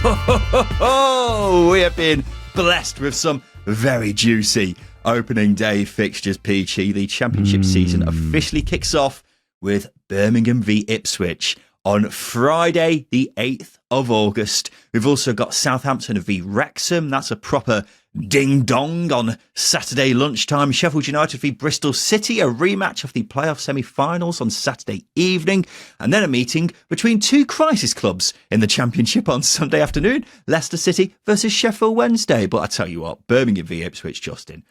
We have been blessed with some very juicy opening day fixtures, Peachy. The championship season officially kicks off with Birmingham v Ipswich on Friday, the 8th of August. We've also got Southampton v Wrexham. That's a proper ding-dong on Saturday lunchtime. Sheffield United v Bristol City, a rematch of the playoff semi-finals on Saturday evening. And then a meeting between two crisis clubs in the Championship on Sunday afternoon. Leicester City versus Sheffield Wednesday. But I tell you what, Birmingham v Ipswich, Justin,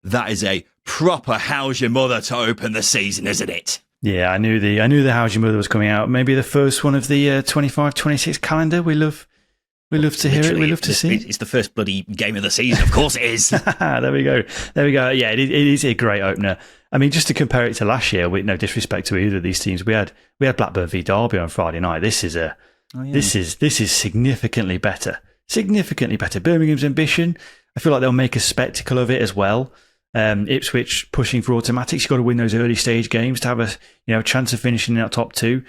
that is a proper how's your mother to open the season, isn't it? Yeah, I knew the How's Your Mother was coming out. Maybe the first one of the 25-26 calendar. We love to hear it. We love to see it. It's the first bloody game of the season. Of course it is. There we go. Yeah, it is a great opener. I mean, just to compare it to last year, with no disrespect to either of these teams, we had Blackburn v Derby on Friday night. This is this is significantly better. Significantly better. Birmingham's ambition. I feel like they'll make a spectacle of it as well. Ipswich pushing for automatics. You've got to win those early stage games to have a chance of finishing in that top two.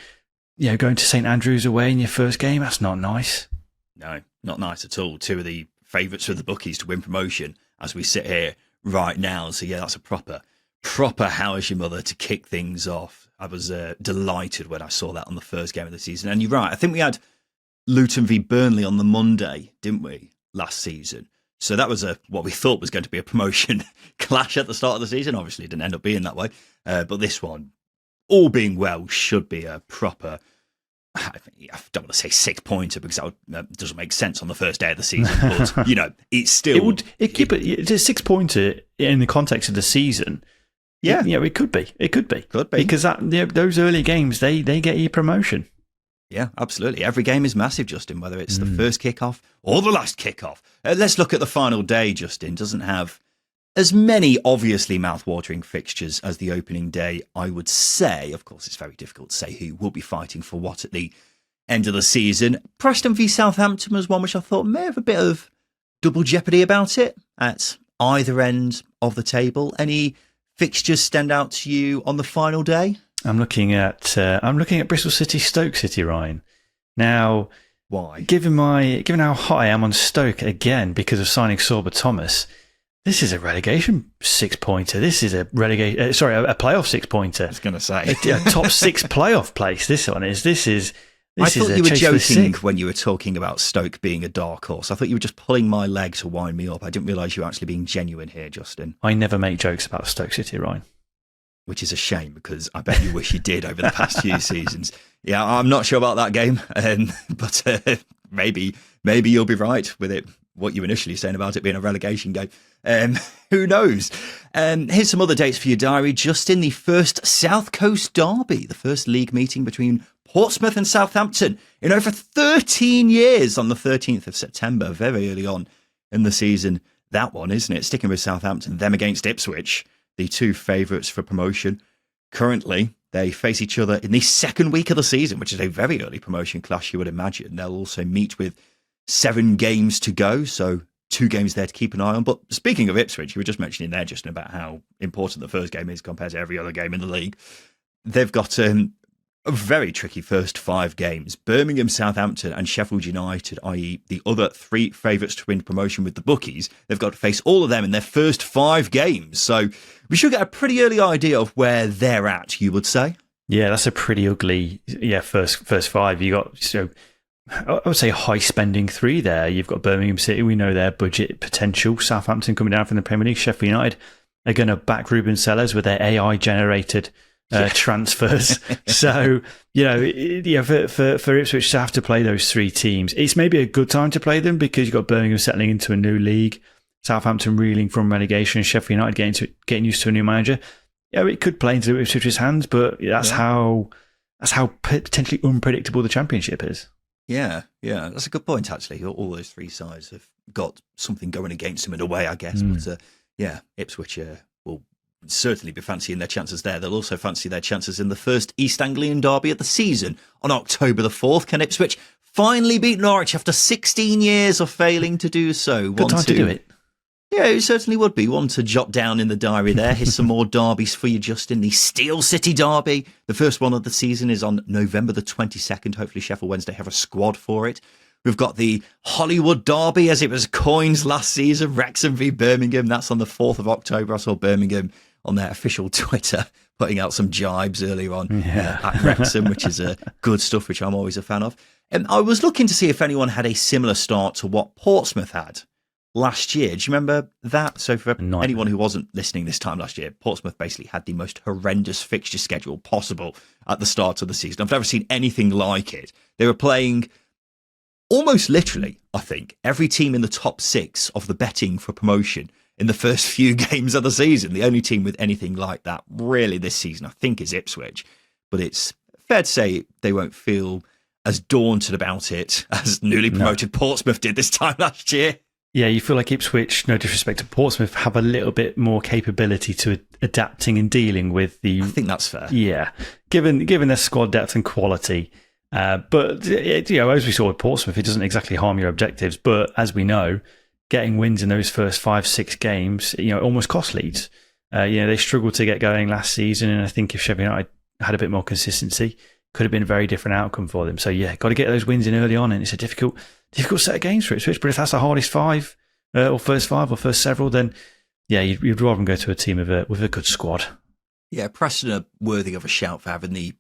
Going to St Andrews away in your first game, that's not nice. No, not nice at all. Two of the favourites for the bookies to win promotion as we sit here right now. So yeah, that's a proper how's your mother to kick things off. I was delighted when I saw that on the first game of the season. And you're right, I think we had Luton v Burnley on the Monday, didn't we, last season? So that was what we thought was going to be a promotion clash at the start of the season. Obviously, it didn't end up being that way. But this one, all being well, should be a proper, I don't want to say 6-pointer because that doesn't make sense on the first day of the season. But, it's still... It's a 6-pointer in the context of the season. Yeah. It could be. Could be. Because those early games, they get you promotion. Yeah, absolutely. Every game is massive, Justin, whether it's the first kickoff or the last kickoff. Let's look at the final day, Justin. Doesn't have as many obviously mouth-watering fixtures as the opening day, I would say. Of course, it's very difficult to say who will be fighting for what at the end of the season. Preston v Southampton was one which I thought may have a bit of double jeopardy about it at either end of the table. Any fixtures stand out to you on the final day? I'm looking at Bristol City, Stoke City, Ryan. Now, why? Given how hot I am on Stoke again because of signing Sorba Thomas, this is a relegation 6-pointer. This is a playoff 6-pointer. I was going to say a top 6 playoff place. This one is. I thought you were joking when you were talking about Stoke being a dark horse. I thought you were just pulling my leg to wind me up. I didn't realise you were actually being genuine here, Justin. I never make jokes about Stoke City, Ryan. Which is a shame because I bet you wish you did over the past few seasons. Yeah, I'm not sure about that game, but maybe you'll be right with it. What you were initially saying about it being a relegation game. Who knows? Here's some other dates for your diary. Just in the first South Coast derby, the first league meeting between Portsmouth and Southampton in over 13 years on the 13th of September, very early on in the season. That one, isn't it? Sticking with Southampton, them against Ipswich, the two favourites for promotion. Currently, they face each other in the second week of the season, which is a very early promotion clash, you would imagine. They'll also meet with 7 games to go, so 2 games there to keep an eye on. But speaking of Ipswich, you were just mentioning there, Justin, about how important the first game is compared to every other game in the league. They've got a very tricky first 5 games. Birmingham, Southampton and Sheffield United, i.e. the other 3 favourites to win promotion with the bookies. They've got to face all of them in their first 5 games. So we should get a pretty early idea of where they're at, you would say. Yeah, that's a pretty ugly first 5. You got, I would say, high spending 3 there. You've got Birmingham City, we know their budget potential. Southampton coming down from the Premier League. Sheffield United are going to back Ruben Sellers with their AI generated transfers. So, for Ipswich to have to play those 3 teams, it's maybe a good time to play them because you've got Birmingham settling into a new league, Southampton reeling from relegation, Sheffield United getting used to a new manager. Yeah, it could play into Ipswich's hands, but that's how potentially unpredictable the Championship is. Yeah, that's a good point, actually. All those 3 sides have got something going against them in a way, I guess. But Ipswich will certainly be fancying their chances there. They'll also fancy their chances in the first East Anglian derby of the season on October the 4th. Can Ipswich finally beat Norwich after 16 years of failing to do so? Good time to do it. Yeah, it certainly would be. One to jot down in the diary there. Here's some more derbies for you, Justin. The Steel City derby. The first one of the season is on November the 22nd. Hopefully Sheffield Wednesday have a squad for it. We've got the Hollywood Derby, as it was coined last season, Wrexham v Birmingham. That's on the 4th of October. I saw Birmingham on their official Twitter putting out some jibes earlier on at Wrexham, which is good stuff, which I'm always a fan of. And I was looking to see if anyone had a similar start to what Portsmouth had last year. Do you remember that? So for anyone who wasn't listening this time last year, Portsmouth basically had the most horrendous fixture schedule possible at the start of the season. I've never seen anything like it. They were playing almost literally, I think, every team in the top 6 of the betting for promotion in the first few games of the season. The only team with anything like that really this season, I think, is Ipswich. But it's fair to say they won't feel as daunted about it as newly promoted Portsmouth did this time last year. Yeah, you feel like Ipswich, no disrespect to Portsmouth, have a little bit more capability to adapting and dealing with the... I think that's fair. Yeah, given their squad depth and quality. But as we saw with Portsmouth, it doesn't exactly harm your objectives. But as we know, getting wins in those first 5-6 games, almost cost leads. They struggled to get going last season, and I think if Sheffield United had a bit more consistency, could have been a very different outcome for them. So yeah, got to get those wins in early on, and it's a difficult set of games for Ipswich. But if that's the hardest 5, or first 5, or first several, then yeah, you'd rather go to a team with a good squad. Yeah, Preston are worthy of a shout for having the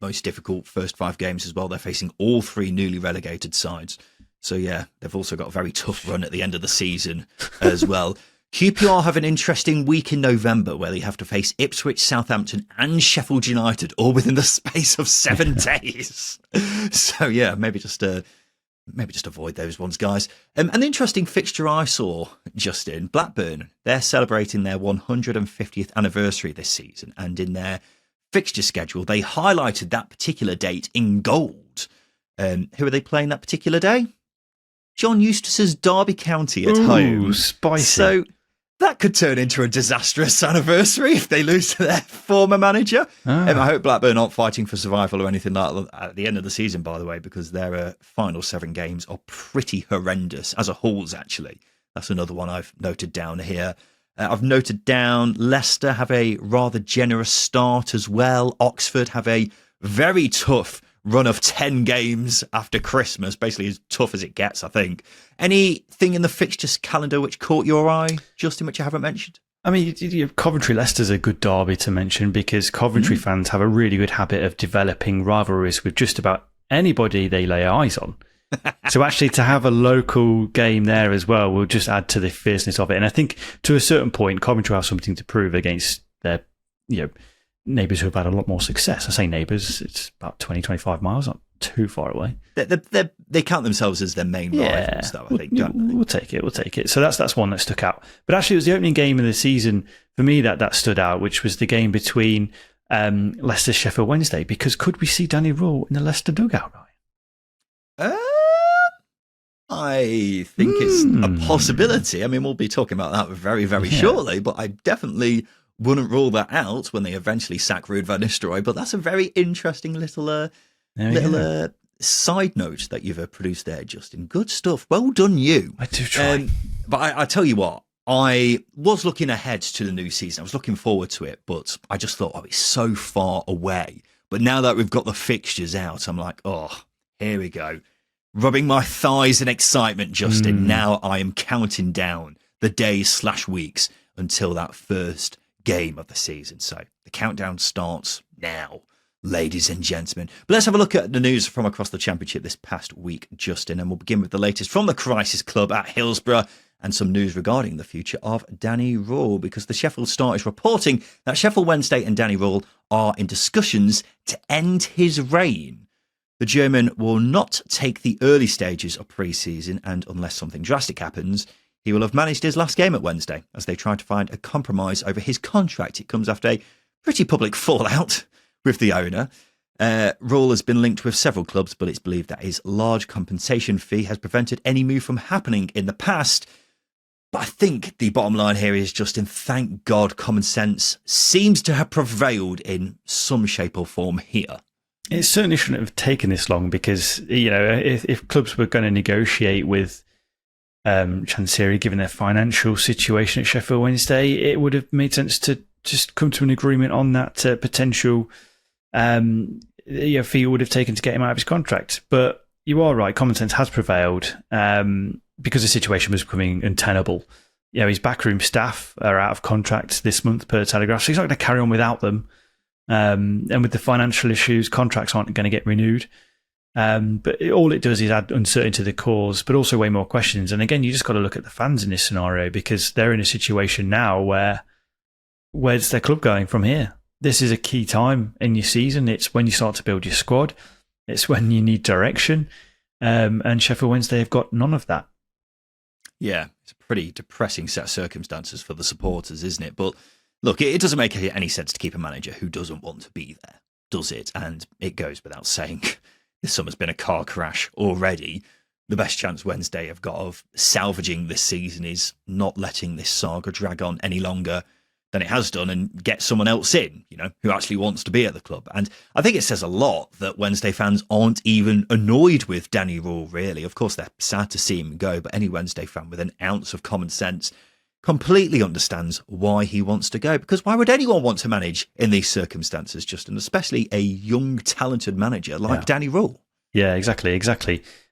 most difficult first 5 games as well. They're facing all 3 newly relegated sides. So yeah, they've also got a very tough run at the end of the season as well. QPR have an interesting week in November where they have to face Ipswich, Southampton and Sheffield United all within the space of 7 days. So yeah, maybe just avoid those ones, guys. An interesting fixture I saw, Justin, Blackburn, they're celebrating their 150th anniversary this season, and in their fixture schedule, they highlighted that particular date in gold. Who are they playing that particular day? John Eustace's Derby County at home. Spicy. So that could turn into a disastrous anniversary if they lose to their former manager. I hope Blackburn aren't fighting for survival or anything like that at the end of the season, by the way, because their final 7 games are pretty horrendous as a whole, actually. That's another one I've noted down here. I've noted down Leicester have a rather generous start as well. Oxford have a very tough run of 10 games after Christmas, basically as tough as it gets, I think. Anything in the fixtures calendar which caught your eye, Justin, which I haven't mentioned? I mean, Coventry-Leicester's a good derby to mention because Coventry fans have a really good habit of developing rivalries with just about anybody they lay eyes on. So actually to have a local game there as well will just add to the fierceness of it. And I think to a certain point, Coventry have something to prove against their neighbours who have had a lot more success. I say neighbours, it's about 20, 25 miles, not too far away. They count themselves as their main rivals, though, I think, don't they? We'll take it. So that's one that stuck out. But actually, it was the opening game of the season for me that stood out, which was the game between Leicester Sheffield Wednesday, because could we see Danny Rule in the Leicester dugout, Ryan? I think it's a possibility. I mean, we'll be talking about that very, very shortly, but I definitely wouldn't rule that out when they eventually sack Ruud van Nistelrooy. But that's a very interesting little side note that you've produced there, Justin. Good stuff. Well done, you. I do try. But I tell you what, I was looking ahead to the new season. I was looking forward to it, but I just thought, it's so far away. But now that we've got the fixtures out, I'm like, here we go. Rubbing my thighs in excitement, Justin. Now I am counting down the days/weeks until that first game of the season. So the countdown starts now, ladies and gentlemen. But let's have a look at the news from across the Championship this past week, Justin. And we'll begin with the latest from the Crisis Club at Hillsborough and some news regarding the future of Danny Rule, because the Sheffield Star is reporting that Sheffield Wednesday and Danny Rule are in discussions to end his reign. The German will not take the early stages of pre-season, and unless something drastic happens, he will have managed his last game at Wednesday as they try to find a compromise over his contract. It comes after a pretty public fallout with the owner. Rule has been linked with several clubs, but it's believed that his large compensation fee has prevented any move from happening in the past. But I think the bottom line here is, Justin, thank God common sense seems to have prevailed in some shape or form here. It certainly shouldn't have taken this long because, if clubs were going to negotiate with Chancery, given their financial situation at Sheffield Wednesday, it would have made sense to just come to an agreement on that potential fee it would have taken to get him out of his contract. But you are right. Common sense has prevailed because the situation was becoming untenable. His backroom staff are out of contract this month per Telegraph, so he's not going to carry on without them. And with the financial issues, contracts aren't going to get renewed. But all it does is add uncertainty to the cause, but also way more questions. And again, you just got to look at the fans in this scenario, because they're in a situation now where's their club going from here? This is a key time in your season. It's when you start to build your squad. It's when you need direction. And Sheffield Wednesday have got none of that. Yeah, it's a pretty depressing set of circumstances for the supporters, isn't it? But look, it doesn't make any sense to keep a manager who doesn't want to be there, does it? And it goes without saying, this summer's been a car crash already. The best chance Wednesday have got of salvaging this season is not letting this saga drag on any longer than it has done, and get someone else in, who actually wants to be at the club. And I think it says a lot that Wednesday fans aren't even annoyed with Danny Rule, really. Of course, they're sad to see him go, but any Wednesday fan with an ounce of common sense completely understands why he wants to go. Because why would anyone want to manage in these circumstances, Justin, especially a young, talented manager like Danny Rule? Yeah, exactly.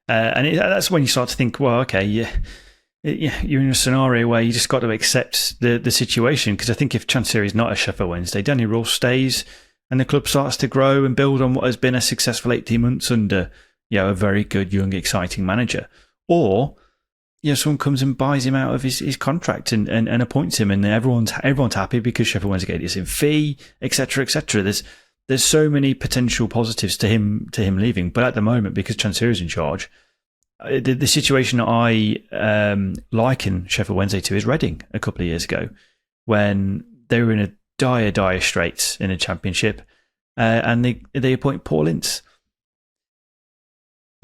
And that's when you start to think, well, okay, you're in a scenario where you just got to accept the situation. Because I think if Chancery is not a Sheffield Wednesday, Danny Rule stays and the club starts to grow and build on what has been a successful 18 months under a very good, young, exciting manager. Or someone comes and buys him out of his contract and appoints him, and everyone's happy because Sheffield Wednesday gets in fee, etc., etc. There's so many potential positives to him leaving, but at the moment, because Chancery is in charge, the situation that I liken Sheffield Wednesday to is Reading a couple of years ago, when they were in a dire straits in a championship, and they appoint Paul Ince.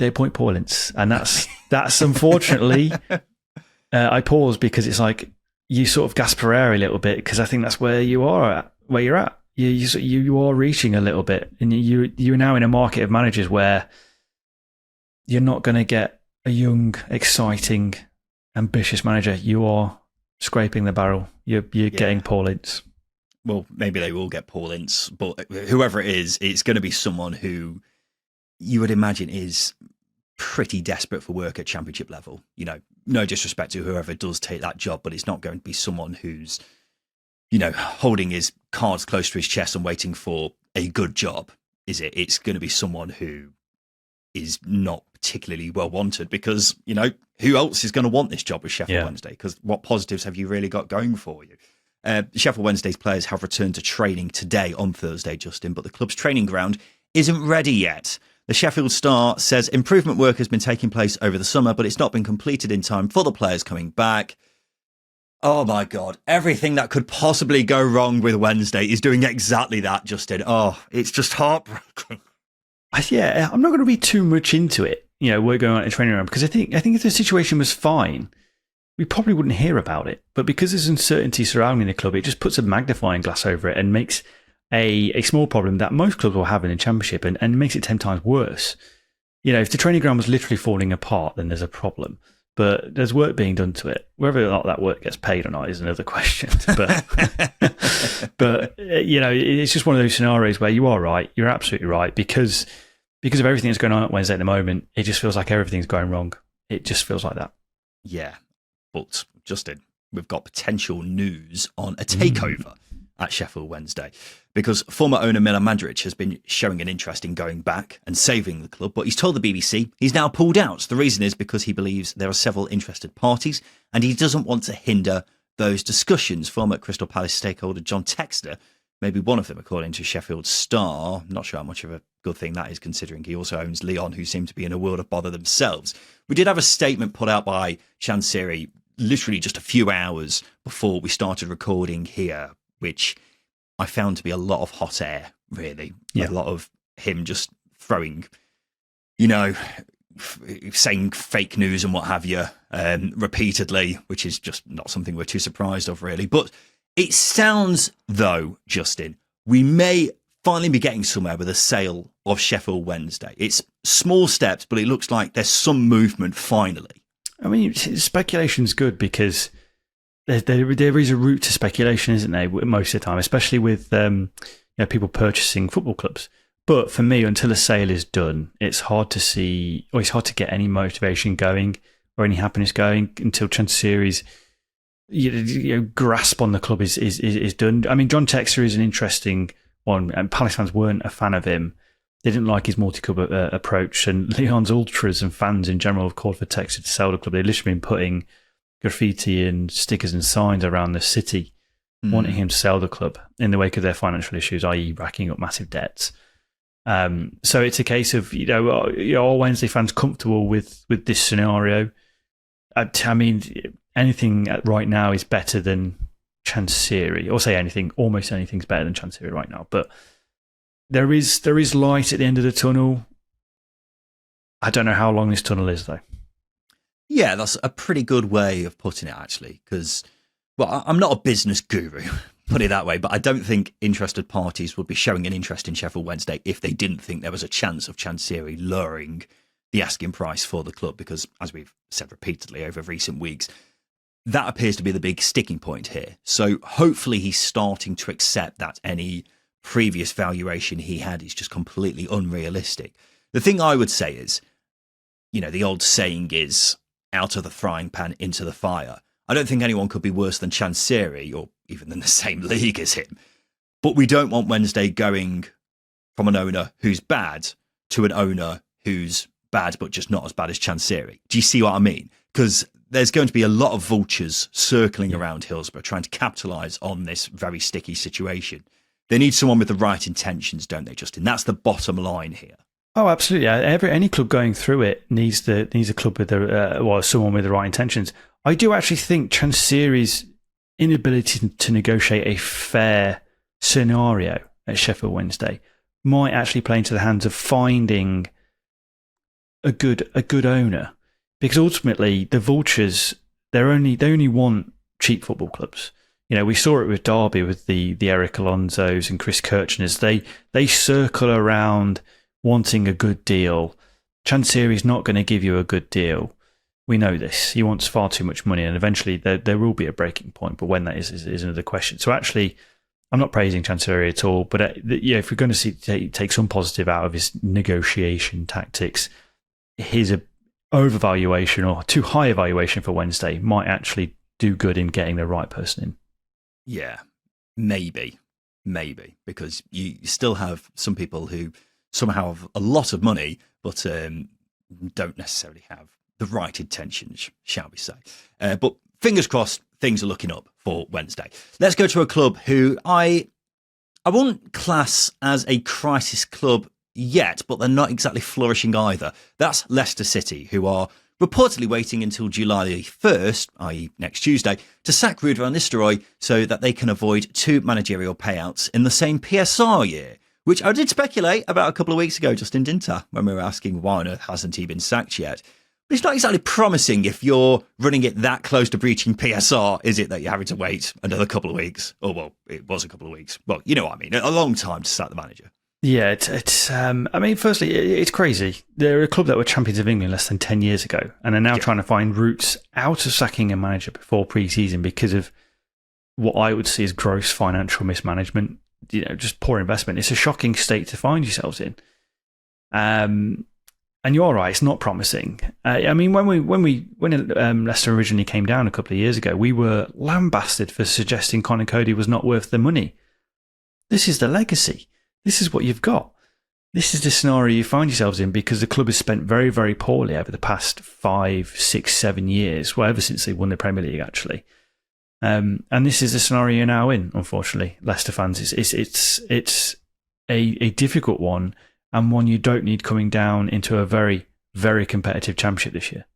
And that's unfortunately. I pause because it's like you sort of gasp for air a little bit, because I think that's where you're at. You are reaching a little bit, and you're now in a market of managers where you're not going to get a young, exciting, ambitious manager. You are scraping the barrel. You're getting Paul Ince. Well, maybe they will get Paul Ince, but whoever it is, it's going to be someone who you would imagine is pretty desperate for work at championship level. No disrespect to whoever does take that job, but it's not going to be someone who's, holding his cards close to his chest and waiting for a good job, is it? It's going to be someone who is not particularly well wanted, because, who else is going to want this job with Sheffield Wednesday? Because what positives have you really got going for you? Sheffield Wednesday's players have returned to training today on Thursday, Justin, but the club's training ground isn't ready yet. The Sheffield Star says improvement work has been taking place over the summer, but it's not been completed in time for the players coming back. Oh my God, everything that could possibly go wrong with Wednesday is doing exactly that, Justin. Oh, it's just heartbreaking. Yeah, I'm not going to read too much into it. We're going on a training ground, because I think if the situation was fine, we probably wouldn't hear about it. But because there's uncertainty surrounding the club, it just puts a magnifying glass over it and makes a small problem that most clubs will have in the Championship, and makes it 10 times worse. If the training ground was literally falling apart, then there's a problem. But there's work being done to it. Whether or not that work gets paid or not is another question. But, it's just one of those scenarios where you are right. You're absolutely right. Because of everything that's going on at Wednesday at the moment, it just feels like everything's going wrong. It just feels like that. Yeah. But, Justin, we've got potential news on a takeover at Sheffield Wednesday, because former owner Milan Mandaric has been showing an interest in going back and saving the club, but he's told the BBC he's now pulled out. The reason is because he believes there are several interested parties and he doesn't want to hinder those discussions. Former Crystal Palace stakeholder John Textor may be one of them, according to Sheffield Star. I'm not sure how much of a good thing that is, considering he also owns Lyon, who seem to be in a world of bother themselves. We did have a statement put out by Chancery literally just a few hours before we started recording here, which I found to be a lot of hot air, really. Yeah. A lot of him just throwing, saying fake news and what have you, repeatedly, which is just not something we're too surprised of, really. But it sounds, though, Justin, we may finally be getting somewhere with a sale of Sheffield Wednesday. It's small steps, but it looks like there's some movement finally. I mean, speculation's good, because there is a route to speculation, isn't there, most of the time, especially with people purchasing football clubs. But for me, until a sale is done, it's hard to see, or it's hard to get any motivation going or any happiness going until Chansiri's grasp on the club is done. I mean, John Textor is an interesting one, and Palace fans weren't a fan of him. They didn't like his multi-club approach, and Lyon's ultras and fans in general have called for Textor to sell the club. They've literally been putting graffiti and stickers and signs around the city, wanting him to sell the club in the wake of their financial issues, i.e. racking up massive debts. So it's a case of, are Wednesday fans comfortable with this scenario? I mean, anything right now is better than Chansiri. Or say anything, almost anything's better than Chansiri right now. But there is light at the end of the tunnel. I don't know how long this tunnel is, though. Yeah, that's a pretty good way of putting it, actually, because, well, I'm not a business guru, put it that way, but I don't think interested parties would be showing an interest in Sheffield Wednesday if they didn't think there was a chance of Chansiri lowering the asking price for the club, because, as we've said repeatedly over recent weeks, that appears to be the big sticking point here. So hopefully he's starting to accept that any previous valuation he had is just completely unrealistic. The thing I would say is, the old saying is, out of the frying pan into the fire. I don't think anyone could be worse than Chansiri, or even in the same league as him. But we don't want Wednesday going from an owner who's bad to an owner who's bad, but just not as bad as Chansiri. Do you see what I mean? Because there's going to be a lot of vultures circling around Hillsborough trying to capitalise on this very sticky situation. They need someone with the right intentions, don't they, Justin? That's the bottom line here. Oh, absolutely. Any club going through it needs a club with someone with the right intentions. I do actually think Chansiri's inability to negotiate a fair scenario at Sheffield Wednesday might actually play into the hands of finding a good owner, because ultimately the vultures they only want cheap football clubs. We saw it with Derby with the Eric Alonsos and Chris Kirchners. They circle around wanting a good deal. Chansiri's not going to give you a good deal. We know this. He wants far too much money, and eventually there will be a breaking point. But when that is another question. So actually, I'm not praising Chansiri at all. But if we're going to take some positive out of his negotiation tactics, his overvaluation or too high a valuation for Wednesday might actually do good in getting the right person in. Yeah, maybe, because you still have some people who somehow have a lot of money, but don't necessarily have the right intentions, shall we say. But fingers crossed, things are looking up for Wednesday. Let's go to a club who I won't class as a crisis club yet, but they're not exactly flourishing either. That's Leicester City, who are reportedly waiting until July the 1st, i.e. next Tuesday, to sack Ruud van Nistelrooy so that they can avoid 2 managerial payouts in the same PSR year, which I did speculate about a couple of weeks ago, Justin, didn't I, when we were asking why on earth hasn't he been sacked yet. But it's not exactly promising if you're running it that close to breaching PSR, is it, that you're having to wait another couple of weeks? Oh, well, it was a couple of weeks. Well, you know what I mean, a long time to sack the manager. Yeah, firstly, it's crazy. They're a club that were champions of England less than 10 years ago, and are now trying to find routes out of sacking a manager before pre-season because of what I would see as gross financial mismanagement, just poor investment. It's a shocking state to find yourselves in. And you're right, it's not promising. When Leicester originally came down a couple of years ago, we were lambasted for suggesting Conor Cody was not worth the money. This is the legacy. This is what you've got. This is the scenario you find yourselves in because the club has spent very, very poorly over the past 5, 6, 7 years, well, ever since they won the Premier League, actually. And this is the scenario you're now in, unfortunately, Leicester fans. It's a difficult one, and one you don't need coming down into a very, very competitive championship this year.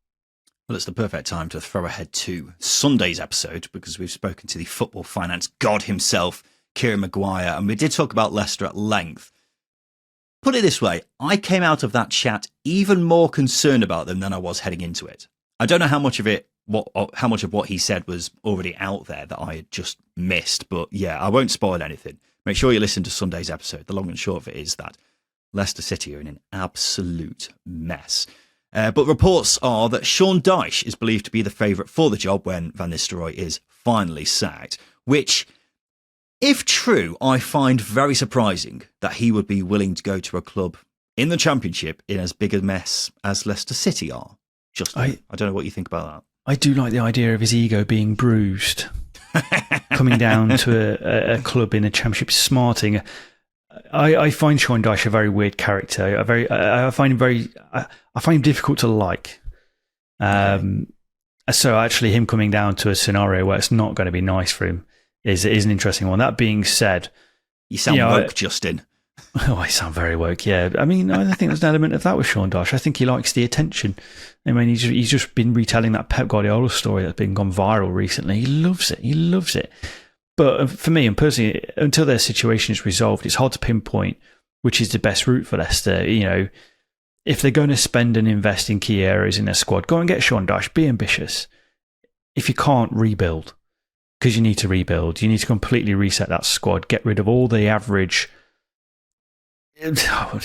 Well, it's the perfect time to throw ahead to Sunday's episode, because we've spoken to the football finance god himself, Kieran Maguire, and we did talk about Leicester at length. Put it this way, I came out of that chat even more concerned about them than I was heading into it. I don't know how much of what he said was already out there that I had just missed, but yeah, I won't spoil anything. Make sure you listen to Sunday's episode. The long and short of it is that Leicester City are in an absolute mess. But reports are that Sean Dyche is believed to be the favourite for the job when Van Nistelrooy is finally sacked, which If true, I find very surprising that he would be willing to go to a club in the Championship in as big a mess as Leicester City are. Justin, I don't know what you think about that. I do like the idea of his ego being bruised, coming down to a club in a Championship, smarting. I find Sean Dyche a very weird character. I find him difficult to like. So actually, him coming down to a scenario where it's not going to be nice for him is an interesting one. That being said, you sound woke, Justin. Oh, I sound very woke. Yeah, I mean, I think there's an element of that with Sean Dyche. I think he likes the attention. I mean, he's just been retelling that Pep Guardiola story that's been gone viral recently. He loves it. He loves it. But for me, and personally, until their situation is resolved, it's hard to pinpoint which is the best route for Leicester. You know, if they're going to spend and invest in key areas in their squad, go and get Sean Dyche. Be ambitious. If you can't, rebuild, because you need to rebuild. You need to completely reset that squad. Get rid of all the average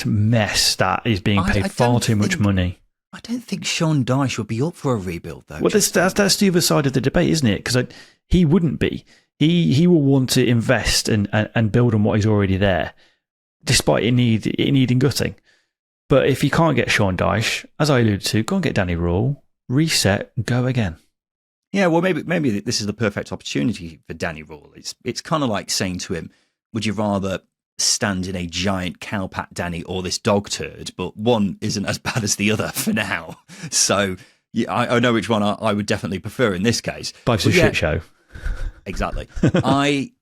mess that is being paid far too much money. I don't think Sean Dyche would be up for a rebuild, though. Well, that's the other side of the debate, isn't it? Because he wouldn't be. He will want to invest and build on what is already there, despite it needing gutting. But if you can't get Sean Dyche, as I alluded to, go and get Danny Rule, reset, go again. Yeah, well, maybe this is the perfect opportunity for Danny Rule. It's kind of like saying to him, would you rather stand in a giant cowpat Danny or this dog turd? But one isn't as bad as the other for now. So yeah, I know which one I would definitely prefer in this case. Life's a shit show. Exactly. I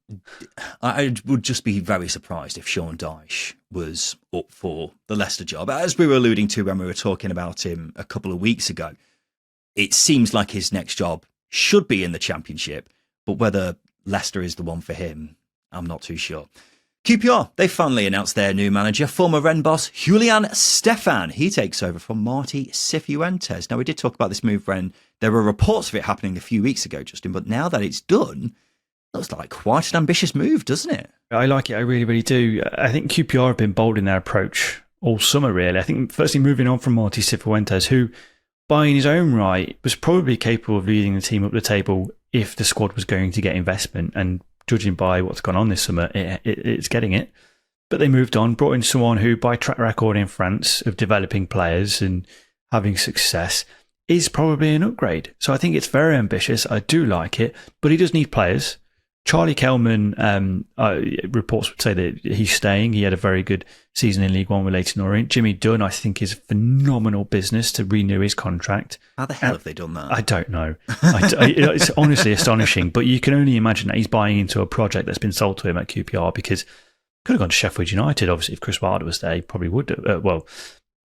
would just be very surprised if Sean Dyche was up for the Leicester job. As we were alluding to when we were talking about him a couple of weeks ago, it seems like his next job should be in the Championship, but whether Leicester is the one for him, I'm not too sure. QPR, they finally announced their new manager, former Rennes boss Julien Stéphan. He takes over from Martí Cifuentes. Now, we did talk about this move, Rennes. There were reports of it happening a few weeks ago, Justin, but now that it's done, looks like quite an ambitious move, doesn't it? I like it. I really, really do. I think QPR have been bold in their approach all summer, really. I think, firstly, moving on from Martí Cifuentes, who, by in his own right, was probably capable of leading the team up the table if the squad was going to get investment, and judging by what's gone on this summer, it's getting it. But they moved on, brought in someone who, by track record in France of developing players and having success, is probably an upgrade. So I think it's very ambitious. I do like it, but he does need players. Charlie Kelman, reports would say that he's staying. He had a very good season in League One with Leyton Orient. Jimmy Dunn, I think, is phenomenal business to renew his contract. How the hell have they done that? I don't know. It's honestly astonishing, but you can only imagine that he's buying into a project that's been sold to him at QPR, because he could have gone to Sheffield United, obviously, if Chris Wilder was there. He probably would have. Well,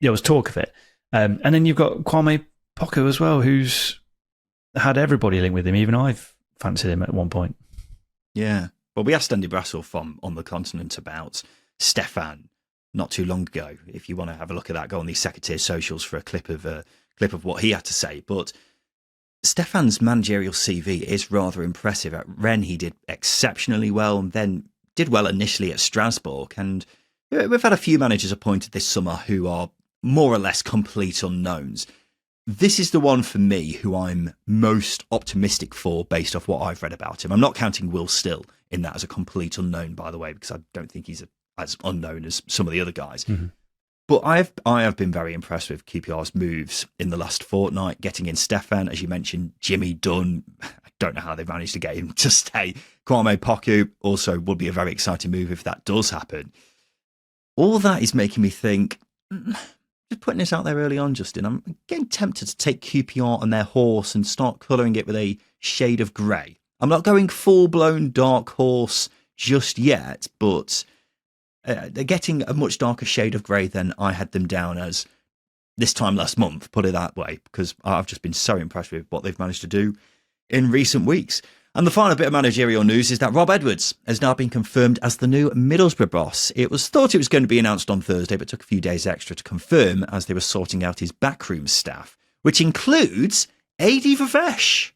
there was talk of it. And then you've got Kwame Poku as well, who's had everybody linked with him. Even I've fancied him at one point. Yeah. Well, we asked Andy Brassel from On the Continent about Stéphan not too long ago. If you want to have a look at that, go on these second tier socials for a clip of what he had to say. But Stéphan's managerial CV is rather impressive. At Rennes, he did exceptionally well, and then did well initially at Strasbourg. And we've had a few managers appointed this summer who are more or less complete unknowns. This is the one for me who I'm most optimistic for based off what I've read about him. I'm not counting Will Still in that as a complete unknown, by the way, because I don't think he's as unknown as some of the other guys. Mm-hmm. But I have been very impressed with QPR's moves in the last fortnight, getting in Stéphan, as you mentioned, Jimmy Dunn. I don't know how they've managed to get him to stay. Kwame Poku also would be a very exciting move if that does happen. All that is making me think... Just putting this out there early on, Justin, I'm getting tempted to take QPR on their horse and start colouring it with a shade of grey. I'm not going full-blown dark horse just yet, but they're getting a much darker shade of grey than I had them down as this time last month, put it that way, because I've just been so impressed with what they've managed to do in recent weeks. And the final bit of managerial news is that Rob Edwards has now been confirmed as the new Middlesbrough boss. It was thought it was going to be announced on Thursday, but took a few days extra to confirm as they were sorting out his backroom staff, which includes Adi Vivesh.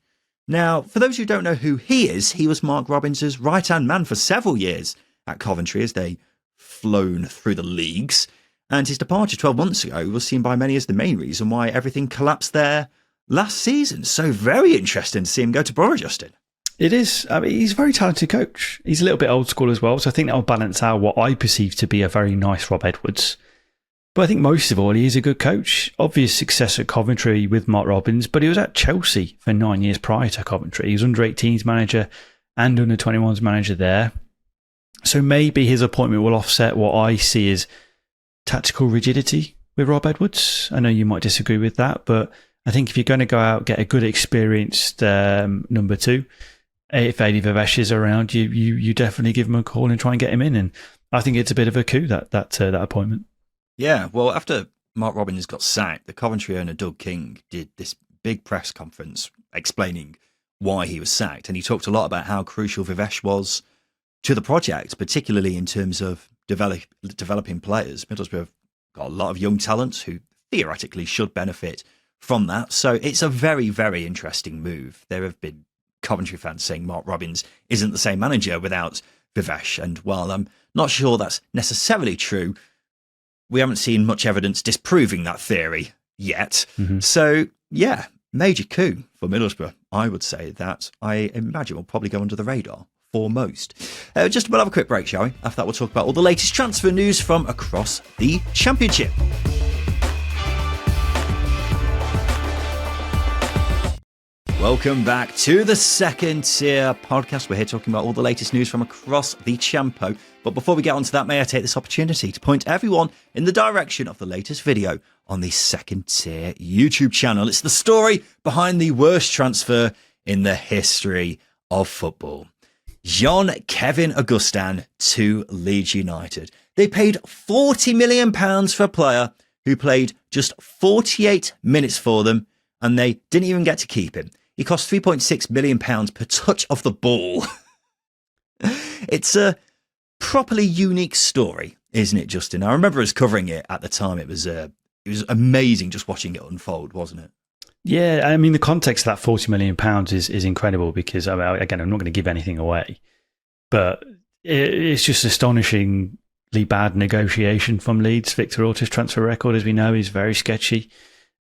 Now, for those who don't know who he is, he was Mark Robbins' right-hand man for several years at Coventry as they flown through the leagues. And his departure 12 months ago was seen by many as the main reason why everything collapsed there last season. So very interesting to see him go to Borough, Justin. It is. I mean, he's a very talented coach. He's a little bit old school as well, so I think that will balance out what I perceive to be a very nice Rob Edwards. But I think most of all, he is a good coach. Obvious success at Coventry with Mark Robins, but he was at Chelsea for 9 years prior to Coventry. He was under-18s manager and under-21s manager there. So maybe his appointment will offset what I see as tactical rigidity with Rob Edwards. I know you might disagree with that, but I think if you're going to go out, get a good experienced number two, if Eddie Vivesh is around, you definitely give him a call and try and get him in. And I think it's a bit of a coup, that appointment. Yeah, well, after Mark Robins got sacked, the Coventry owner Doug King did this big press conference explaining why he was sacked. And he talked a lot about how crucial Vivesh was to the project, particularly in terms of developing players. Middlesbrough have got a lot of young talent who theoretically should benefit from that. So it's a very, very interesting move. There have been Coventry fans saying Mark Robins isn't the same manager without Vivesh. And while I'm not sure that's necessarily true, we haven't seen much evidence disproving that theory yet. Mm-hmm. So, yeah, major coup for Middlesbrough. I would say that I imagine will probably go under the radar for most. We'll have a quick break, shall we? After that, we'll talk about all the latest transfer news from across the Championship. Welcome back to the Second Tier podcast. We're here talking about all the latest news from across the Champo. But before we get on to that, may I take this opportunity to point everyone in the direction of the latest video on the Second Tier YouTube channel. It's the story behind the worst transfer in the history of football. Jean-Kévin Augustin to Leeds United. They paid £40 million for a player who played just 48 minutes for them, and they didn't even get to keep him. He cost £3.6 million per touch of the ball. It's a properly unique story, isn't it, Justin? I remember us covering it at the time. It was amazing just watching it unfold, wasn't it? Yeah, I mean, the context of that £40 million is incredible because, I mean, again, I'm not going to give anything away, but it's just astonishingly bad negotiation from Leeds. Victor Orta's transfer record, as we know, is very sketchy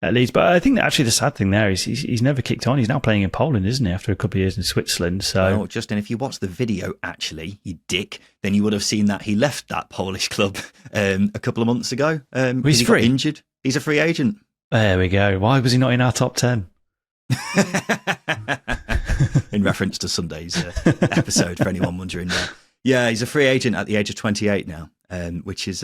at Leeds. But I think that actually the sad thing there is he's never kicked on. He's now playing in Poland, isn't he, after a couple of years in Switzerland? So, well, Justin, if you watch the video, actually, you dick, then you would have seen that he left that Polish club a couple of months ago. He's he free. Got injured. He's a free agent. There we go. Why was he not in our top 10? In reference to Sunday's episode, for anyone wondering. Yeah, he's a free agent at the age of 28 now, which is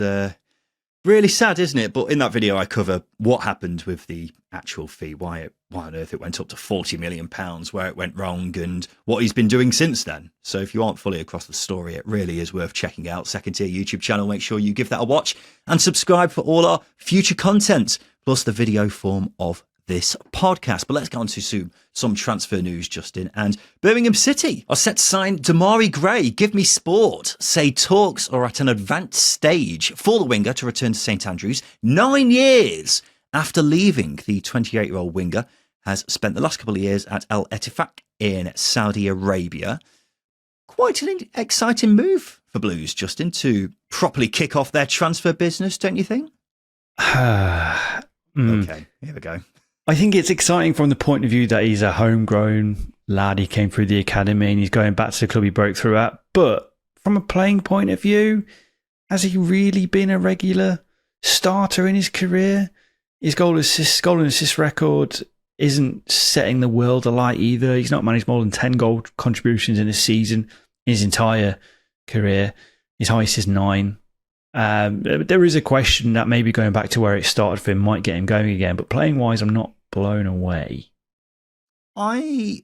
really sad, isn't it? But in that video, I cover what happened with the actual fee, why on earth it went up to £40 million, where it went wrong, and what he's been doing since then. So if you aren't fully across the story, it really is worth checking out. Second Tier YouTube channel. Make sure you give that a watch and subscribe for all our future content, plus the video form of this podcast. But let's get on to some transfer news, Justin. And Birmingham City are set to sign Demarai Gray. Give Me Sport say talks are at an advanced stage for the winger to return to St Andrews 9 years after leaving. The 28-year-old winger has spent the last couple of years at Al Ettifaq in Saudi Arabia. Quite an exciting move for Blues, Justin, to properly kick off their transfer business, don't you think? Okay, here we go. I think it's exciting from the point of view that he's a homegrown lad. He came through the academy and he's going back to the club he broke through at. But from a playing point of view, has he really been a regular starter in his career? His goal and assist record isn't setting the world alight either. He's not managed more than 10 goal contributions in a season in his entire career. His highest is 9. There is a question that maybe going back to where it started for him might get him going again, but playing wise, I'm not blown away. I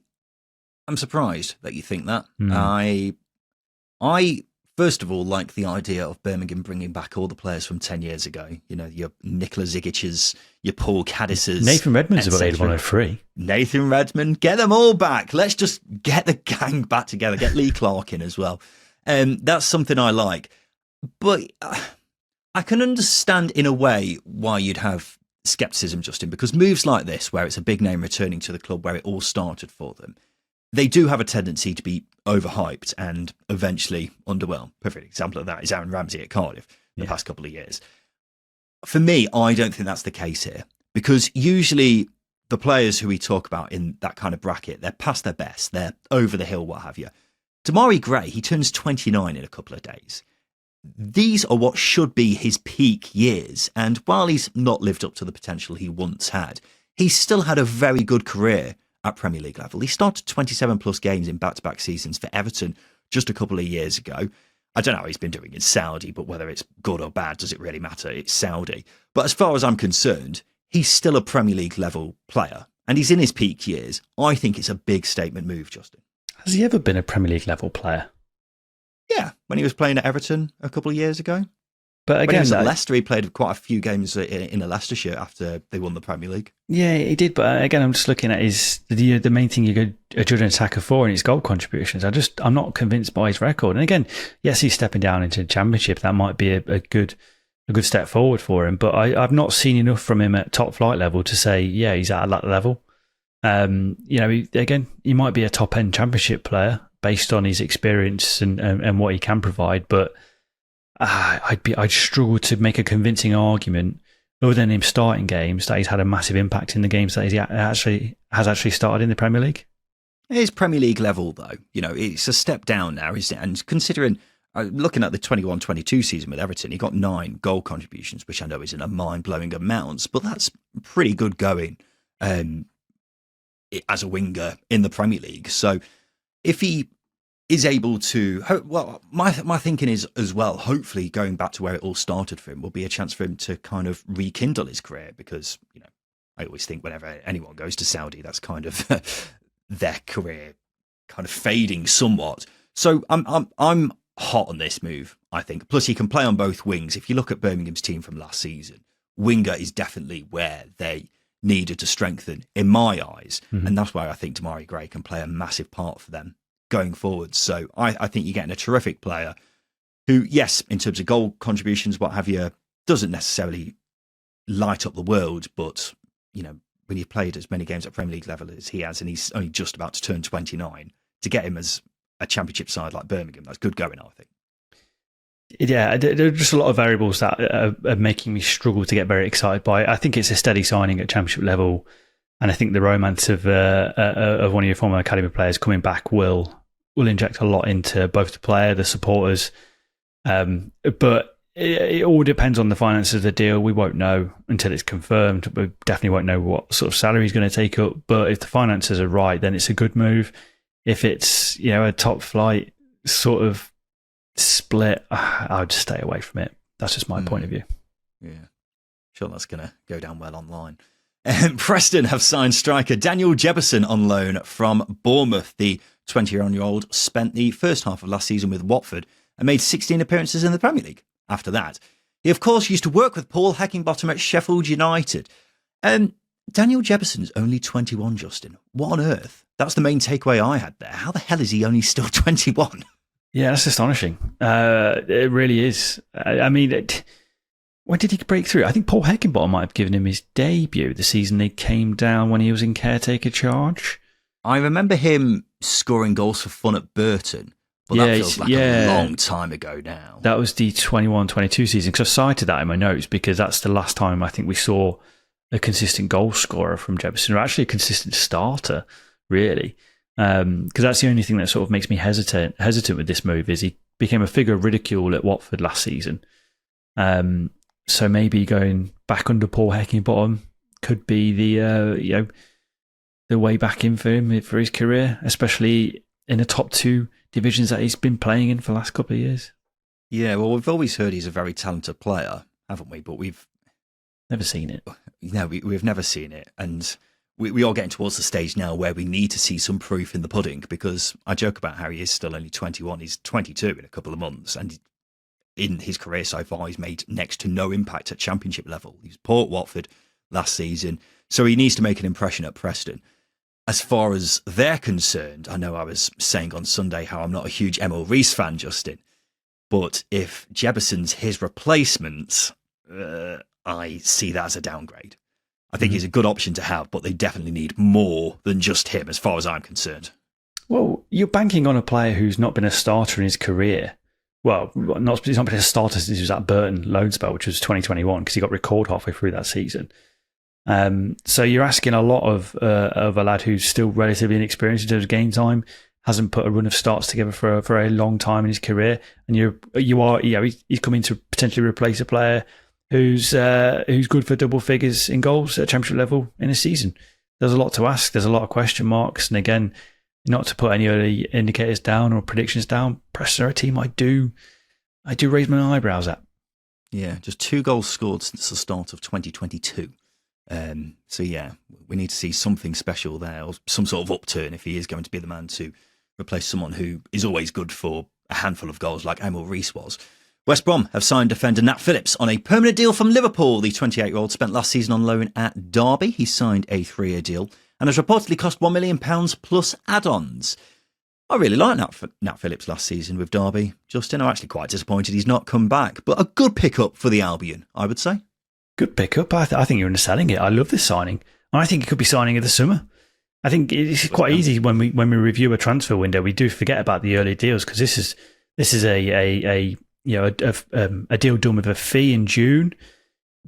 am surprised that you think that. I first of all like the idea of Birmingham bringing back all the players from 10 years ago. You know, your Nikola Zigic's, your Paul Caddis's. Nathan Redmond's available on free. Nathan Redmond, get them all back. Let's just get the gang back together. Get Lee Clark in as well. That's something I like. But I can understand in a way why you'd have scepticism, Justin, because moves like this, where it's a big name returning to the club where it all started for them, they do have a tendency to be overhyped and eventually underwhelmed. Perfect example of that is Aaron Ramsey at Cardiff the past couple of years. For me, I don't think that's the case here, because usually the players who we talk about in that kind of bracket, they're past their best, they're over the hill, what have you. Demarai Gray, he turns 29 in a couple of days. These are what should be his peak years, and while he's not lived up to the potential he once had, he's still had a very good career at Premier League level. He started 27 plus games in back-to-back seasons for Everton just a couple of years ago. I don't know how he's been doing in Saudi, but whether it's good or bad, does it really matter? It's Saudi. But as far as I'm concerned, he's still a Premier League level player, and he's in his peak years. I think it's a big statement move, Justin. Has he ever been a Premier League level player? Yeah, when he was playing at Everton a couple of years ago. But again, when he was at Leicester, he played quite a few games in a Leicester shirt after they won the Premier League. Yeah, he did. But again, I'm just looking at the main thing you could judge an attacker for and his goal contributions. I'm not convinced by his record. And again, yes, he's stepping down into the Championship. That might be a good step forward for him. But I've not seen enough from him at top flight level to say, yeah, he's at that level. Again, he might be a top end Championship player based on his experience and what he can provide, but I'd struggle to make a convincing argument other than him starting games that he's had a massive impact in the games that he has actually started in the Premier League. It is Premier League level though. It's a step down now, isn't it? And considering looking at the 21-22 season with Everton, he got 9 goal contributions, which I know isn't a mind-blowing amount, but that's pretty good going as a winger in the Premier League. So if he is able to, my thinking is as well, hopefully going back to where it all started for him will be a chance for him to kind of rekindle his career, because, I always think whenever anyone goes to Saudi, that's kind of their career kind of fading somewhat. So I'm hot on this move, I think. Plus he can play on both wings. If you look at Birmingham's team from last season, winger is definitely where they needed to strengthen in my eyes. Mm-hmm. And that's why I think Demarai Gray can play a massive part for them going forward. So I think you're getting a terrific player who, yes, in terms of goal contributions, what have you, doesn't necessarily light up the world, but, when you've played as many games at Premier League level as he has, and he's only just about to turn 29, to get him as a Championship side like Birmingham, that's good going, I think. Yeah, there are just a lot of variables that are making me struggle to get very excited by it. I think it's a steady signing at Championship level, and I think the romance of one of your former academy players coming back will inject a lot into both the player, the supporters. But it all depends on the finances of the deal. We won't know until it's confirmed. We definitely won't know what sort of salary he's going to take up. But if the finances are right, then it's a good move. If it's a top flight sort of split, I would just stay away from it. That's just my point of view. Yeah, sure, that's going to go down well online. Preston have signed striker Daniel Jebbison on loan from Bournemouth. The 21-year-old spent the first half of last season with Watford and made 16 appearances in the Premier League. After that, he of course used to work with Paul Heckingbottom at Sheffield United. Daniel Jebbison's only 21, Justin. What on earth? That's the main takeaway I had there. How the hell is he only still 21? Yeah, that's astonishing. It really is. When did he break through? I think Paul Heckingbottom might have given him his debut the season they came down when he was in caretaker charge. I remember him scoring goals for fun at Burton, but that feels like a long time ago now. That was the 21-22 season, because I've cited that in my notes, because that's the last time I think we saw a consistent goal scorer from Jebbison, or actually a consistent starter, really. Because that's the only thing that sort of makes me hesitant with this move, is he became a figure of ridicule at Watford last season. So maybe going back under Paul Heckingbottom could be the way back in for him for his career, especially in the top 2 divisions that he's been playing in for the last couple of years. Yeah, well, we've always heard he's a very talented player, haven't we? But we've never seen it. No, we've never seen it, and we are getting towards the stage now where we need to see some proof in the pudding, because I joke about how he is still only 21. He's 22 in a couple of months, and in his career so far, he's made next to no impact at Championship level. He was poor at Watford last season, so he needs to make an impression at Preston. As far as they're concerned, I know I was saying on Sunday how I'm not a huge Emil Rees fan, Justin, but if Jebbison's his replacement, I see that as a downgrade. I think he's a good option to have, but they definitely need more than just him, as far as I'm concerned. Well, you're banking on a player who's not been a starter in his career. Well, he's not been a starter since he was at Burton loan spell, which was 2021, because he got recalled halfway through that season. So you're asking a lot of a lad who's still relatively inexperienced in terms of game time, hasn't put a run of starts together for a long time in his career, and he's coming to potentially replace a player who's good for double figures in goals at championship level in a season. There's a lot to ask. There's a lot of question marks, and again, not to put any early indicators down or predictions down, Preston are a team I do raise my eyebrows at. Yeah, just 2 goals scored since the start of 2022. So yeah, we need to see something special there, or some sort of upturn if he is going to be the man to replace someone who is always good for a handful of goals like Emil Rees was. West Brom have signed defender Nat Phillips on a permanent deal from Liverpool. The 28-year-old spent last season on loan at Derby. He signed a 3-year deal and has reportedly cost £1 million plus add-ons. I really liked Nat Phillips last season with Derby. Justin, I'm actually quite disappointed he's not come back, but a good pickup for the Albion, I would say. Good pickup. I think you're underselling it. I love this signing. I think it could be signing of the summer. I think it's quite easy when we review a transfer window, we do forget about the early deals because this is a deal done with a fee in June.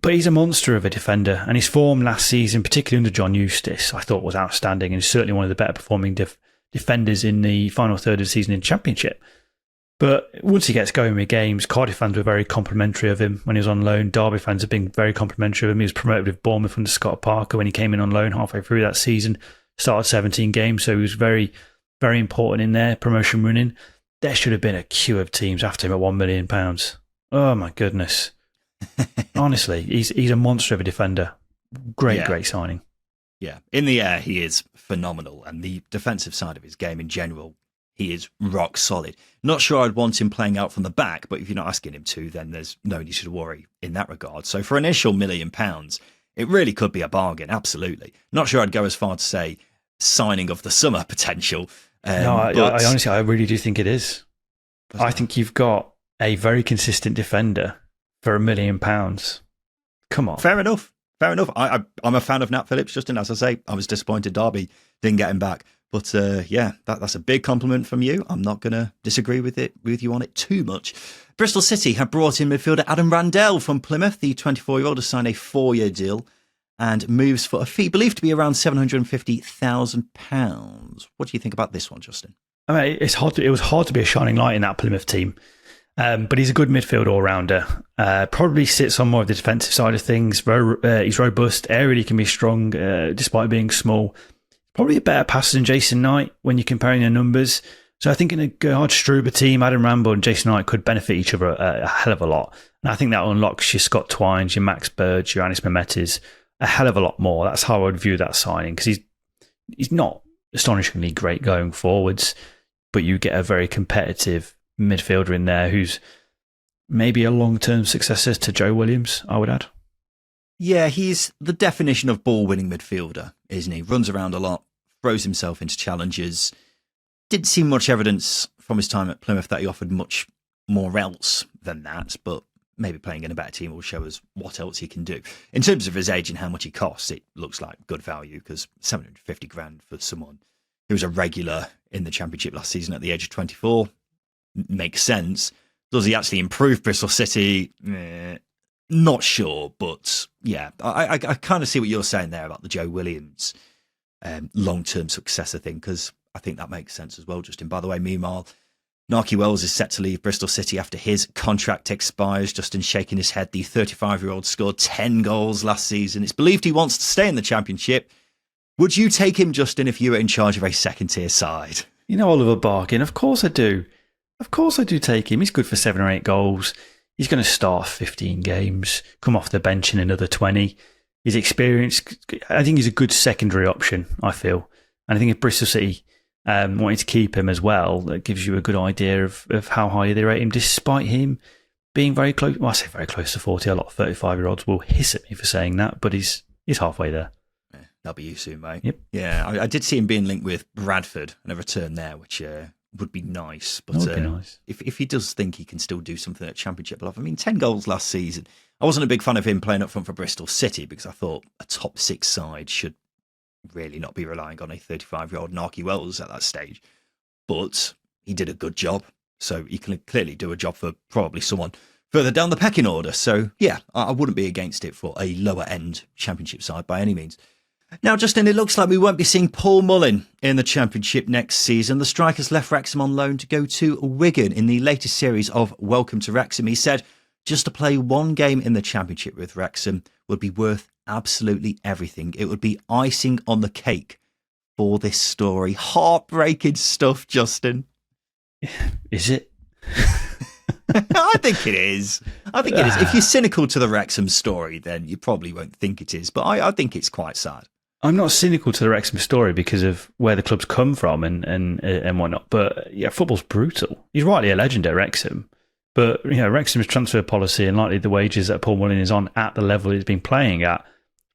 But he's a monster of a defender, and his form last season, particularly under John Eustace, I thought was outstanding, and certainly one of the better performing defenders in the final third of the season in Championship. But once he gets going with games, Cardiff fans were very complimentary of him when he was on loan. Derby fans have been very complimentary of him. He was promoted with Bournemouth under Scott Parker when he came in on loan halfway through that season. Started 17 games, so he was very, very important in their promotion running. There should have been a queue of teams after him at £1 million. Oh my goodness. Honestly, he's a monster of a defender. Great signing. Yeah, in the air he is phenomenal, and the defensive side of his game in general, he is rock solid. Not sure I'd want him playing out from the back, but if you're not asking him to, then there's no need to worry in that regard. So for an initial £1 million, it really could be a bargain, absolutely. Not sure I'd go as far to say signing of the summer potential. I honestly, I really do think it is. I think you've got a very consistent defender for £1 million. Come on. Fair enough. I'm a fan of Nat Phillips, Justin. As I say, I was disappointed Derby didn't get him back. But that's a big compliment from you. I'm not going to disagree with you on it too much. Bristol City have brought in midfielder Adam Randell from Plymouth. The 24-year-old has signed a 4-year deal and moves for a fee believed to be around £750,000. What do you think about this one, Justin? I mean, it was hard to be a shining light in that Plymouth team. But he's a good midfield all-rounder. Probably sits on more of the defensive side of things. He's robust. Aerially can be strong, despite being small. Probably a better passer than Jason Knight when you're comparing their numbers. So I think in a Gerhard Struber team, Adam Randell and Jason Knight could benefit each other a hell of a lot. And I think that unlocks your Scott Twines, your Max Bird, your Anis Mehmetis a hell of a lot more. That's how I would view that signing, because he's not astonishingly great going forwards, but you get a very competitive midfielder in there who's maybe a long-term successor to Joe Williams, I would add. Yeah, he's the definition of ball-winning midfielder, isn't he? Runs around a lot, throws himself into challenges. Didn't see much evidence from his time at Plymouth that he offered much more else than that, but maybe playing in a better team will show us what else he can do. In terms of his age and how much he costs, it looks like good value, because $750,000 for someone who was a regular in the Championship last season at the age of 24 makes sense. Does he actually improve Bristol City? Not sure, but yeah, I kind of see what you're saying there about the Joe Williams long-term successor thing, because I think that makes sense as well, Justin. By the way, meanwhile, Nakhi Wells is set to leave Bristol City after his contract expires. Justin shaking his head. The 35-year-old scored 10 goals last season. It's believed he wants to stay in the Championship. Would you take him, Justin, if you were in charge of a second-tier side? You know, Oliver Barkin, of course I do. Of course I do take him. He's good for 7 or 8 goals. He's going to start 15 games, come off the bench in another 20. His experience, I think he's a good secondary option, I feel. And I think if Bristol City wanted to keep him as well, that gives you a good idea of how high they rate him, despite him being very close. Well, I say very close to 40. A lot of 35-year-olds will hiss at me for saying that, but he's halfway there. Yeah, that'll be you soon, mate. Yep. Yeah, I did see him being linked with Bradford and a return there, which would be nice. But would be nice. If he does think he can still do something at Championship level, I mean, 10 goals last season. I wasn't a big fan of him playing up front for Bristol City, because I thought a top 6 side should really not be relying on a 35-year-old Nakhi Wells at that stage. But he did a good job, so he can clearly do a job for probably someone further down the pecking order. So, yeah, I wouldn't be against it for a lower-end Championship side by any means. Now, Justin, it looks like we won't be seeing Paul Mullin in the Championship next season. The striker's left Wrexham on loan to go to Wigan in the latest series of Welcome to Wrexham. He said just to play one game in the Championship with Wrexham would be worth absolutely everything. It would be icing on the cake for this story. Heartbreaking stuff, Justin. Is it? I think it is. I think it is. If you're cynical to the Wrexham story, then you probably won't think it is. But I think it's quite sad. I'm not cynical to the Wrexham story because of where the club's come from and whatnot. But yeah, football's brutal. He's rightly a legend at Wrexham. But Wrexham's transfer policy and likely the wages that Paul Mullin is on at the level he's been playing at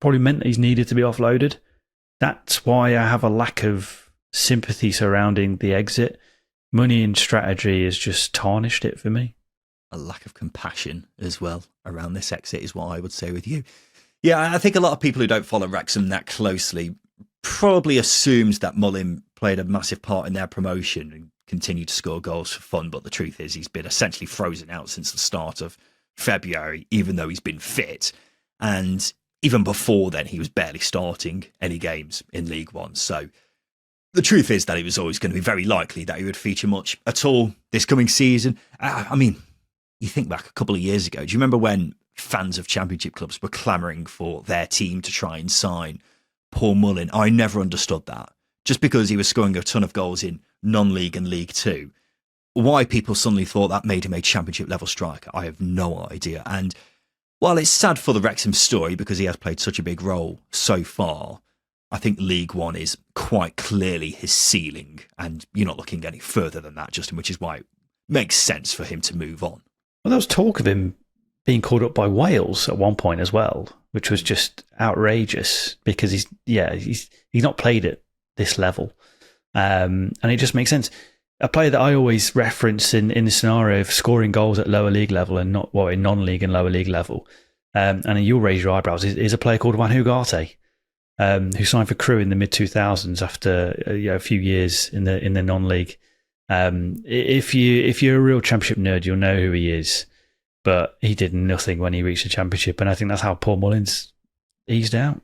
probably meant that he's needed to be offloaded. That's why I have a lack of sympathy surrounding the exit. Money and strategy has just tarnished it for me. A lack of compassion as well around this exit is what I would say with you. Yeah, I think a lot of people who don't follow Wrexham that closely probably assumes that Mullin played a massive part in their promotion and continued to score goals for fun. But the truth is he's been essentially frozen out since the start of February, even though he's been fit. And even before then, he was barely starting any games in League One. So the truth is that it was always going to be very likely that he would feature much at all this coming season. I mean, you think back a couple of years ago, do you remember when fans of Championship clubs were clamouring for their team to try and sign Paul Mullin? I never understood that. Just because he was scoring a ton of goals in non-league and League Two, why people suddenly thought that made him a Championship level striker, I have no idea. And while it's sad for the Wrexham story because he has played such a big role so far, I think League One is quite clearly his ceiling, and you're not looking any further than that, Justin, which is why it makes sense for him to move on. Well, there was talk of him being called up by Wales at one point as well, which was just outrageous because he's not played at this level, and it just makes sense. A player that I always reference in the scenario of scoring goals at lower league level and not in non-league and lower league level, and you'll raise your eyebrows, is a player called Van Ugarte, who signed for Crewe in the mid 2000s after a few years in the non-league. If you're a real Championship nerd, you'll know who he is, but he did nothing when he reached the Championship, and I think that's how Paul Mullin's eased out.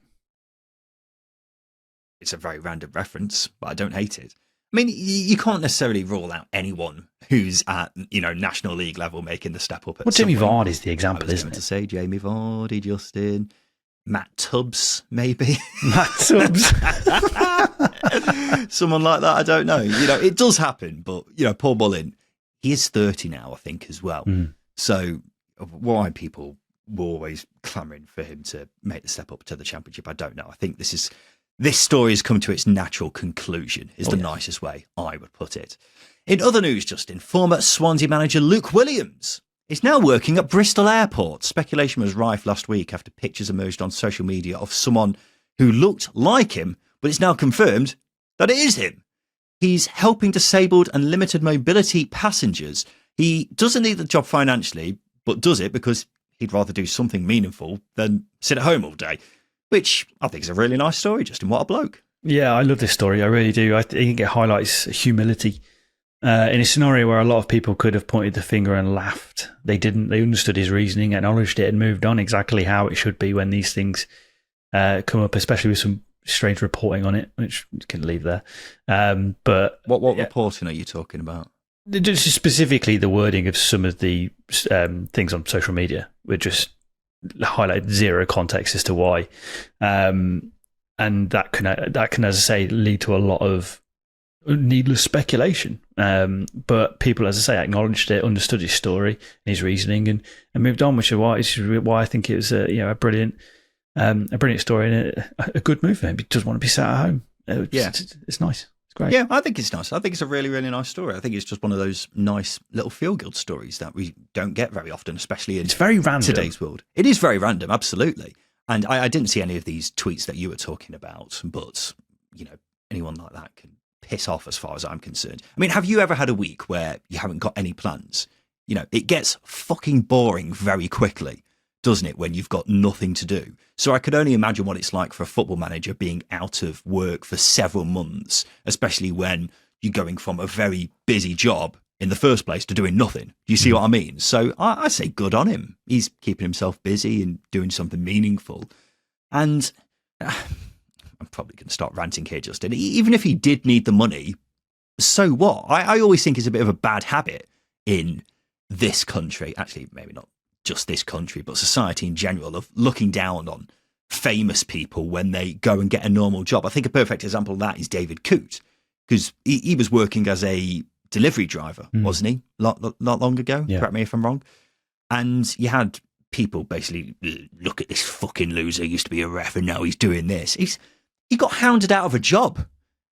It's a very random reference, but I don't hate it. I mean, you can't necessarily rule out anyone who's at National League level making the step up. Jamie Vardy's the example, isn't it? To say Jamie Vardy, Justin, Matt Tubbs, maybe. Matt Tubbs. Someone like that, I don't know. It does happen, but, Paul Mullin, he is 30 now, I think, as well. Mm. So why people were always clamouring for him to make the step up to the Championship, I don't know. I think this story has come to its natural conclusion, is the nicest way I would put it. In other news, Justin, former Swansea manager Luke Williams is now working at Bristol Airport. Speculation was rife last week after pictures emerged on social media of someone who looked like him, but it's now confirmed that it is him. He's helping disabled and limited mobility passengers. He doesn't need the job financially, but does it because he'd rather do something meaningful than sit at home all day, which I think is a really nice story, Justin. What a bloke. Yeah, I love this story. I really do. I think it highlights humility. In a scenario where a lot of people could have pointed the finger and laughed, they didn't. They understood his reasoning, acknowledged it, and moved on exactly how it should be when these things come up, especially with some strange reporting on it, which you can leave there. But what reporting are you talking about? Just specifically the wording of some of the things on social media, which just highlight zero context as to why, and that can, as I say, lead to a lot of needless speculation. But people, as I say, acknowledged it, understood his story, his reasoning, and moved on, which is why I think it was a brilliant story and a good move for him. He doesn't want to be sat at home. It's nice. It's great. Yeah, I think it's nice. I think it's a really, really nice story. I think it's just one of those nice little feel-good stories that we don't get very often, especially in it's very random. Today's world. It is very random, absolutely. And I didn't see any of these tweets that you were talking about, but anyone like that can piss off as far as I'm concerned. I mean, have you ever had a week where you haven't got any plans? It gets fucking boring very quickly, doesn't it, when you've got nothing to do? So I could only imagine what it's like for a football manager being out of work for several months, especially when you're going from a very busy job in the first place to doing nothing. Do you see what I mean? So I say good on him. He's keeping himself busy and doing something meaningful. And I'm probably going to start ranting here, Justin. Even if he did need the money, so what? I always think it's a bit of a bad habit in this country. Actually, maybe not just this country, but society in general, of looking down on famous people when they go and get a normal job. I think a perfect example of that is David Coote, because he was working as a delivery driver, wasn't he? Not long ago. Yeah. Correct me if I'm wrong. And you had people basically, look at this fucking loser, used to be a ref and now he's doing this. He got hounded out of a job.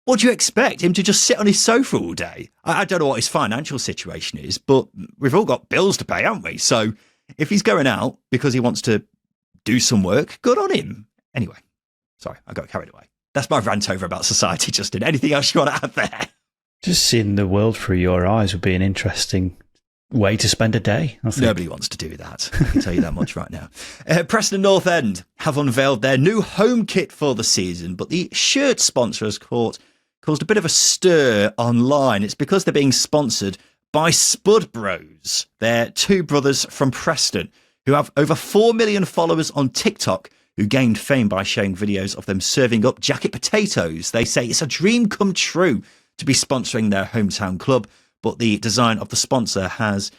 What do you expect? Him to just sit on his sofa all day? I don't know what his financial situation is, but we've all got bills to pay, haven't we? So if he's going out because he wants to do some work, good on him. Anyway, sorry, I got carried away. That's my rant over about society, Justin. Anything else you want to add there? Just seeing the world through your eyes would be an interesting way to spend a day, I think. Nobody wants to do that. I can tell you that much right now. Preston North End have unveiled their new home kit for the season, but the shirt sponsor has caused a bit of a stir online. It's because they're being sponsored by Spud Bros. They're two brothers from Preston who have over 4 million followers on TikTok, who gained fame by sharing videos of them serving up jacket potatoes. They say it's a dream come true to be sponsoring their hometown club, but the design of the sponsor has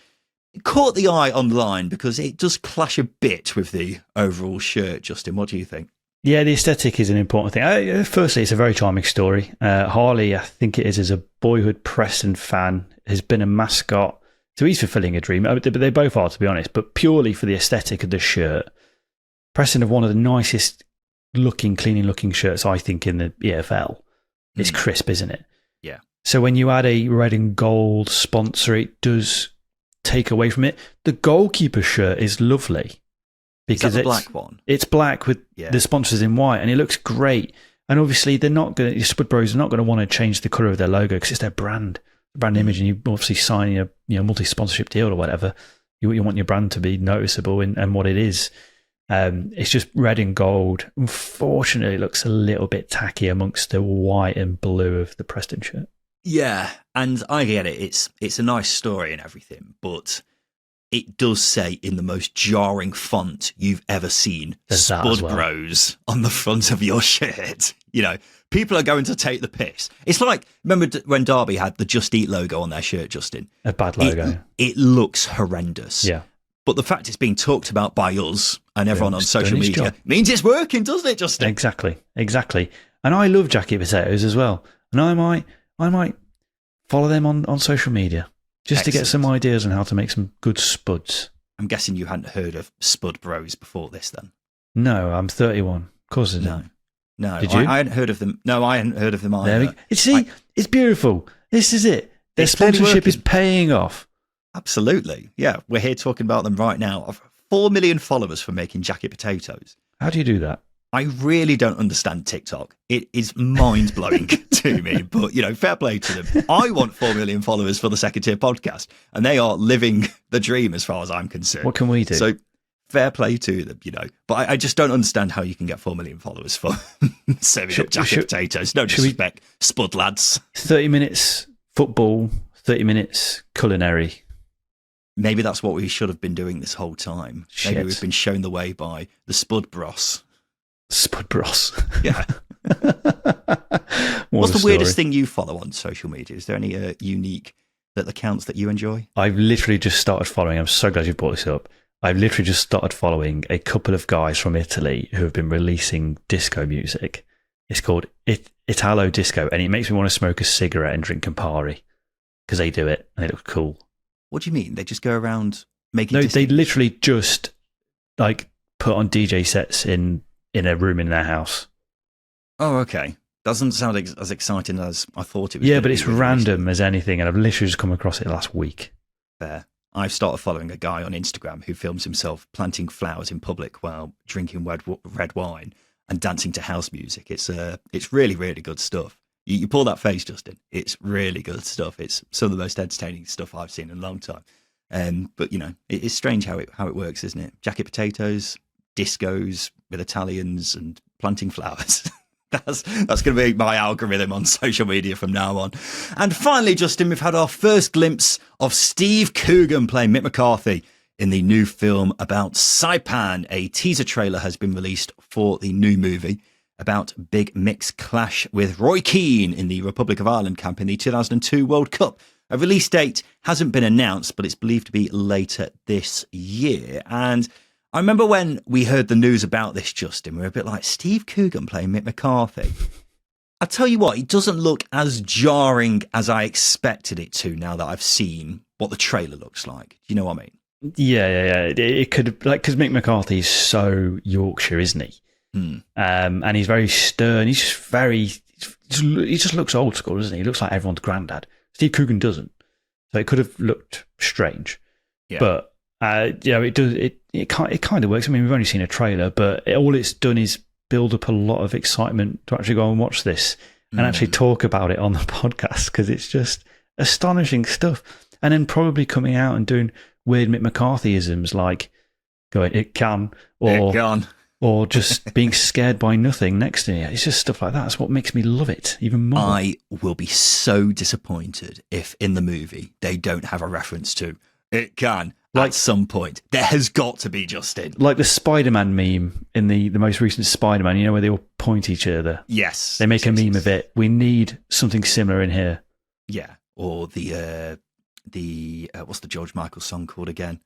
caught the eye online because it does clash a bit with the overall shirt. Justin, what do you think? Yeah, the aesthetic is an important thing. Firstly, it's a very charming story. Harley, I think it is a boyhood Preston fan, has been a mascot. So he's fulfilling a dream. But they both are, to be honest. But purely for the aesthetic of the shirt, Preston have one of the nicest looking, cleaning looking shirts, I think, in the EFL. It's crisp, isn't it? Yeah. So when you add a red and gold sponsor, it does take away from it. The goalkeeper shirt is lovely. Because it's the black one. It's black with the sponsors in white, and it looks great. And obviously, they're not going. Spud Bros are not going to want to change the colour of their logo because it's their brand image, and you obviously signing a multi-sponsorship deal or whatever. You want your brand to be noticeable and what it is. It's just red and gold. Unfortunately, it looks a little bit tacky amongst the white and blue of the Preston shirt. Yeah, and I get it. It's a nice story and everything, but it does say in the most jarring font you've ever seen, Spud Bros on the front of your shirt. You know, people are going to take the piss. It's like, remember when Derby had the Just Eat logo on their shirt, Justin? A bad logo. It looks horrendous. Yeah. But the fact it's being talked about by us and everyone on social media means it's working, doesn't it, Justin? Exactly. And I love jacket potatoes as well. And I might follow them on social media. Just to get some ideas on how to make some good spuds. I'm guessing you hadn't heard of Spud Bros before this then? No, I'm 31. Of course I didn't. No. Did you? I hadn't heard of them. No, I hadn't heard of them either. It's beautiful. This is it. Their sponsorship is paying off. Absolutely. Yeah, we're here talking about them right now. 4 million followers for making jacket potatoes. How do you do that? I really don't understand TikTok. It is mind-blowing to me, but, fair play to them. I want 4 million followers for the Second Tier podcast, and they are living the dream as far as I'm concerned. What can we do? So fair play to them, But I just don't understand how you can get 4 million followers for serving up jacket potatoes. No disrespect, Spud lads. 30 minutes football, 30 minutes culinary. Maybe that's what we should have been doing this whole time. Shit. Maybe we've been shown the way by the Spud Bros. Spud Bros. Yeah. What's the weirdest thing you follow on social media? Is there any unique accounts that you enjoy? I've literally just started following. I'm so glad you brought this up. I've literally just started following a couple of guys from Italy who have been releasing disco music. It's called Italo Disco, and it makes me want to smoke a cigarette and drink Campari because they do it and it looks cool. What do you mean? They just go around making? No, disco? They literally just put on DJ sets in a room in their house. Oh, okay. Doesn't sound as exciting as I thought it was. Yeah, but it's random as anything, and I've literally just come across it last week. Fair. I've started following a guy on Instagram who films himself planting flowers in public while drinking red wine and dancing to house music. It's really, really good stuff. You pull that face, Justin. It's really good stuff. It's some of the most entertaining stuff I've seen in a long time. But it's strange how it works, isn't it? Jacket potatoes, discos with Italians, and planting flowers. That's going to be my algorithm on social media from now on. And finally, Justin, we've had our first glimpse of Steve Coogan playing Mick McCarthy in the new film about Saipan. A teaser trailer has been released for the new movie about Big Mick's clash with Roy Keane in the Republic of Ireland camp in the 2002 World Cup. A release date hasn't been announced, but it's believed to be later this year. And I remember when we heard the news about this, Justin, we were a bit like, Steve Coogan playing Mick McCarthy. I tell you what, it doesn't look as jarring as I expected it to now that I've seen what the trailer looks like. Do you know what I mean? Yeah. It could, like, because Mick McCarthy is so Yorkshire, isn't he? And he's very stern. He's just he just looks old school, doesn't he? He looks like everyone's granddad. Steve Coogan doesn't. So it could have looked strange. Yeah. But, it kind of works. I mean, we've only seen a trailer, but all it's done is build up a lot of excitement to actually go and watch this and actually talk about it on the podcast, because it's just astonishing stuff. And then probably coming out and doing weird Mick McCarthyisms like going, it can, or just being scared by nothing next to you. It's just stuff like that. That's what makes me love it even more. I will be so disappointed if in the movie they don't have a reference to it can at some point. There has got to be, Justin. Like the Spider-Man meme in the most recent Spider-Man, where they all point each other. Yes. They make a meme of it. We need something similar in here. Yeah. Or the what's the George Michael song called again?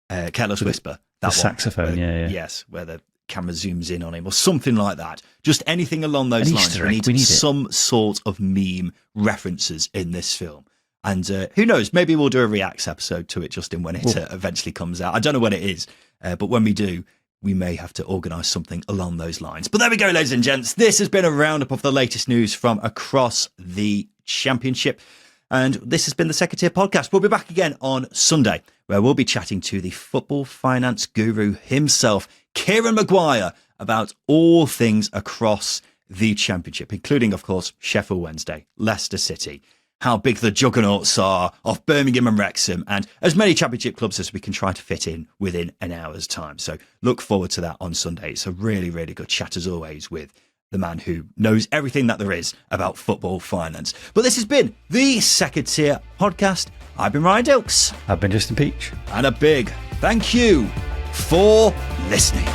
Careless Whisper. The saxophone, yeah. Yes, where the camera zooms in on him or something like that. Just anything along those lines. We need some sort of meme references in this film. And who knows, maybe we'll do a reacts episode to it, Justin, when it eventually comes out. I don't know when it is, but when we do, we may have to organise something along those lines. But there we go, ladies and gents. This has been a roundup of the latest news from across the Championship. And this has been the Second Tier Podcast. We'll be back again on Sunday, where we'll be chatting to the football finance guru himself, Kieran Maguire, about all things across the Championship, including, of course, Sheffield Wednesday, Leicester City, how big the juggernauts are of Birmingham and Wrexham, and as many Championship clubs as we can try to fit in within an hour's time. So look forward to that on Sunday. It's a really, really good chat, as always, with the man who knows everything that there is about football finance. But this has been the Second Tier Podcast. I've been Ryan Dilks. I've been Justin Peach. And a big thank you for listening.